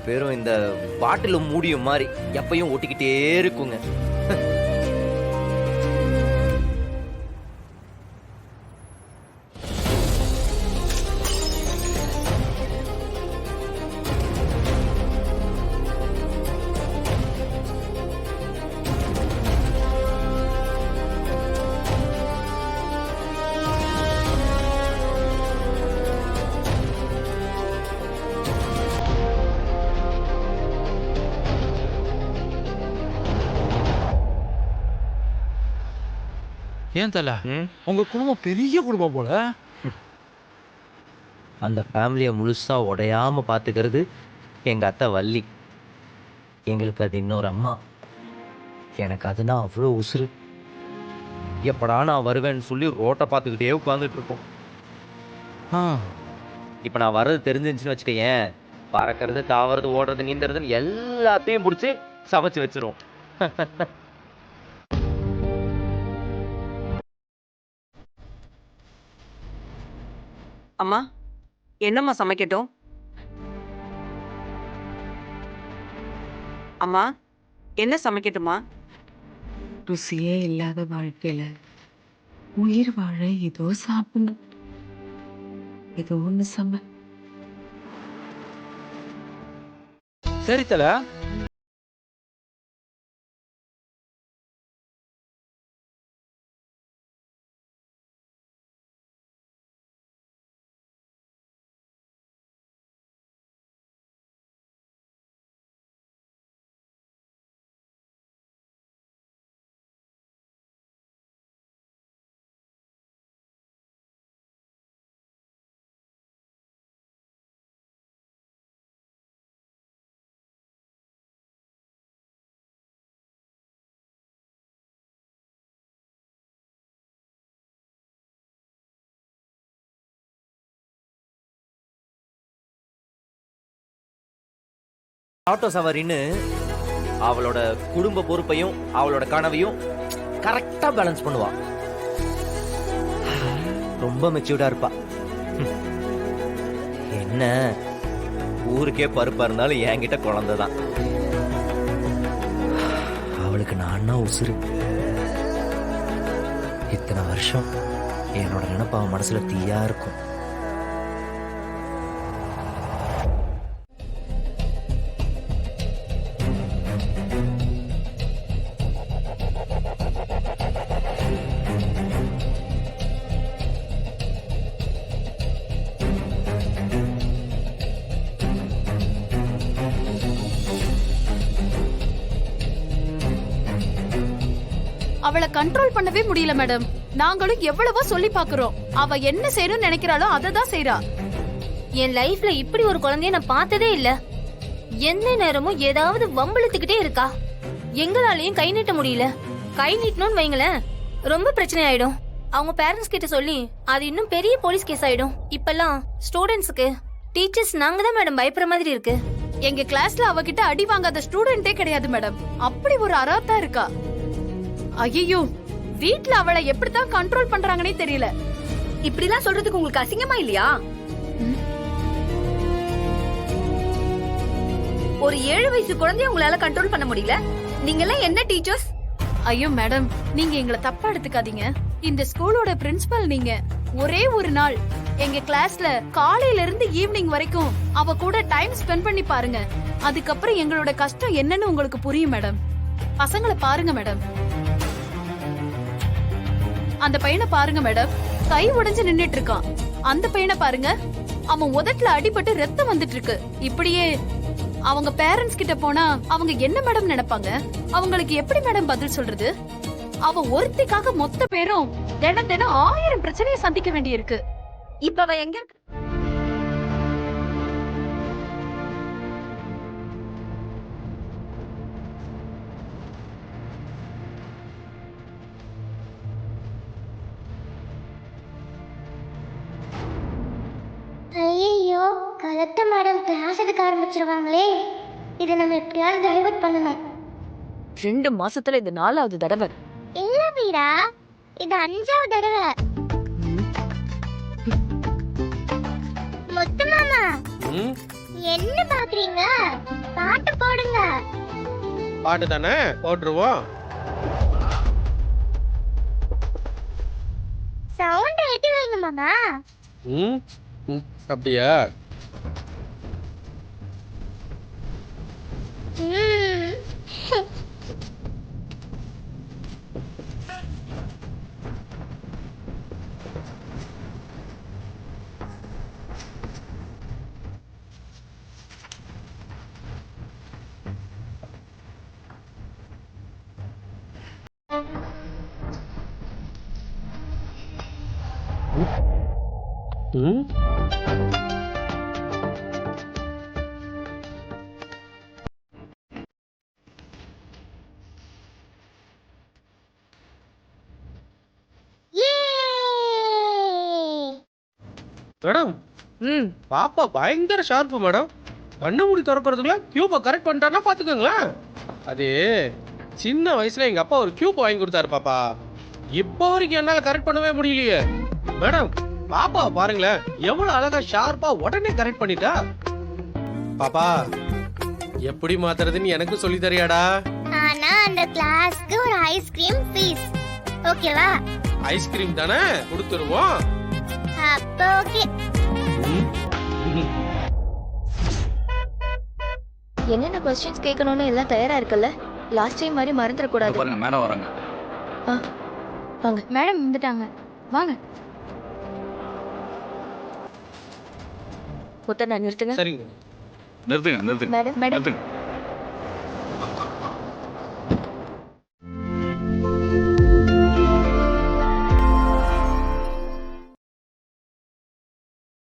பேரும் இந்த பாட்டிலும் மூடியும் மாதிரி எப்பயும் ஓட்டிக்கிட்டே இருக்குங்க. ஏன் தல உங்க குடும்பம் பெரிய குடும்பம் போல. அந்த ஃபேமிலியை முழுசா உடையாம பார்த்துக்கிறது எங்க அத்தை வள்ளி. எங்களுக்கு அது இன்னொரு அம்மா. எனக்கு அதுனா அவ்வளோ உசுறு. எப்படா நான் வருவேன்னு சொல்லி ரோட்டை பார்த்துக்கிட்டே உட்காந்துட்டு இருக்கோம். இப்போ நான் வர்றது தெரிஞ்சிருந்துச்சுன்னு வச்சுக்கேன், பறக்கிறது தாவறது ஓடுறது நீந்துறதுன்னு எல்லாத்தையும் பிடிச்சி சமைச்சு வச்சிரும். அம்மா, என்னம்மா சமைக்கட்டும்? அம்மா, என்ன சமைக்கட்டுமா? ருசியே இல்லாத வாழ்க்கையில உயிர் வாழ ஏதோ சாப்பிடணும். ஏதோ ஒண்ணு சரி தல. ஆட்டோ சவாரின்னு அவளோட குடும்ப பொறுப்பையும் அவளோட கனவையும் கரெக்டா பேலன்ஸ் பண்ணுவா. ரொம்ப மெச்சூர்டா இருப்பா. என்ன ஊருக்கே பருப்பா இருந்தாலும் என்கிட்ட குழந்தைதான். அவளுக்கு நான் உசுறு. இத்தனை வருஷம் என்னோட நினைப்பு அவன் மனசுல தீயா இருக்கும். அவளை கண்ட்ரோல் பண்ணவே முடியல மேடம். நாங்களும் எவ்வளவோ சொல்லி பாக்குறோம். அவ என்ன செய்யணும்னு நினைக்கிறாளோ அதை தான் செய்றா. என் லைஃப்ல இப்படி ஒரு குழந்தைய நான் பார்த்ததே இல்ல. எந்த நேரமும் ஏதாவது வம்பிழுத்துக்கிட்டே இருக்கா. எங்களாலையும் கை நீட்ட முடியல. கை நீட்டணும்னு வைங்களேன், ரொம்ப பிரச்சனை ஆயிடும். அவங்க பேரண்ட்ஸ் கிட்ட சொல்லி அது இன்னும் பெரிய போலீஸ் கேஸ் ஆயிடும். இப்பெல்லாம் ஸ்டூடெண்ட்ஸுக்கு டீச்சர்ஸ் நாங்க தான் மேடம் பயப்படுற மாதிரி இருக்கு. எங்க கிளாஸ்ல அவகிட்ட அடி வாங்காத ஸ்டூடெண்டே கிடையாது மேடம். அப்படி ஒரு அராத்தா இருக்கா. ஐயோ, வீட்ல அவளை எப்படித்தான் கண்ட்ரோல் பண்றாங்கன்னே தெரியல. இப்படிலாம் சொல்றதுக்கு உங்களுக்கு அசிங்கமா இல்லையா? ஒரு 7 வயசு குழந்தைய உங்களால கண்ட்ரோல் பண்ண முடியல. நீங்க எல்லாம் என்ன டீச்சர்ஸ்? ஐயோ மேடம், நீங்க எங்களை தப்பா எடுத்துக்காதீங்க. இந்த ஸ்கூலோட பிரின்சிபல் நீங்க. ஒரே ஒரு நாள் எங்க கிளாஸ்ல காலையில இருந்து ஈவினிங் வரைக்கும் அவ கூட டைம் ஸ்பெண்ட் பண்ணி பாருங்க. அதுக்கப்புறம் எங்களோட கஷ்டம் என்னன்னு உங்களுக்கு புரியும் மேடம். பசங்களை பாருங்க மேடம். அந்த பையனை பாருங்க மேடம், கை உடைஞ்சு நின்னுட்டு இருக்கான். அந்த பையனை பாருங்க, அவன் உதட்டுல அடிபட்டு ரத்தம் வந்துட்டு இருக்கு. இப்படியே அவங்க பேரண்ட்ஸ் கிட்ட போனா அவங்க என்ன மேடம் நினைப்பாங்க? அவங்களுக்கு எப்படி மேடம் பதில் சொல்றது? அவ ஒருத்திக்காக மொத்த பேரும் தினம் தினம் 1000 பிரச்சனையை சந்திக்க வேண்டியிருக்கு. இப்ப அவ எங்க இருக்கு? ஐயோ, கலெக்டர் மேடம் கிளாஸ் எடுக்க ஆரம்பிச்சிருவாங்களே. இதை நம்ம எப்படியாவது டைவர்ட் பண்ணணும். 2 மாசத்துல இது 4வது தடவை. இல்ல வீரா, இது 5வது தடவை. மொத்த மாமா, என்ன பாக்குறீங்க? பாட்டு போடுங்க. பாட்டு தானே போட்டுருவோம். சவுண்ட் ஏத்தி வைங்க மாமா. ம் ம், அப்படியா? ம். ம் Yay! மேடம், பாப்பா பயங்கர ஷார்ப்பு மேடம். கண்ணு மூடி திறக்கிறதுக்குள்ள கியூபை கரெக்ட் பண்ணிட்டாருன்னா பார்த்துக்கோங்களேன். அது சின்ன வயசுல எங்க அப்பா ஒரு கியூப் வாங்கி கொடுத்தாரு பாப்பா. இப்போ வரைக்கும் என்னால கரெக்ட் பண்ணவே முடியலையே. மேடம், பாப்பா பாருங்களேன் எவ்வளவு அழகா ஷார்ப்பா உடனே கரெக்ட் பண்ணிட்டா. பாப்பா எப்படி மாத்துறதுன்னு எனக்கு சொல்லி தரியாடா? ஆனா அந்த கிளாஸ்க்கு ஒரு ஐஸ்கிரீம் ஃபீஸ். ஓகேவா? ஐஸ்கிரீம் தானே கொடுத்துருவோம். அப்ப ஓகே. என்னென்ன கொஸ்டின்ஸ் கேட்கணும்னு எல்லாம் தயாரா இருக்குல்ல? லாஸ்ட் டைம் மாதிரி மறந்துட கூடாது. பாருங்க மேடம் வராங்க. வாங்க. மேடம் வந்துட்டாங்க. வாங்க. முத்தண்ணா நிறுத்துங்க. சரிங்க. நிறுத்துங்க நிறுத்துங்க மேடம் மேடம் நிறுத்துங்க.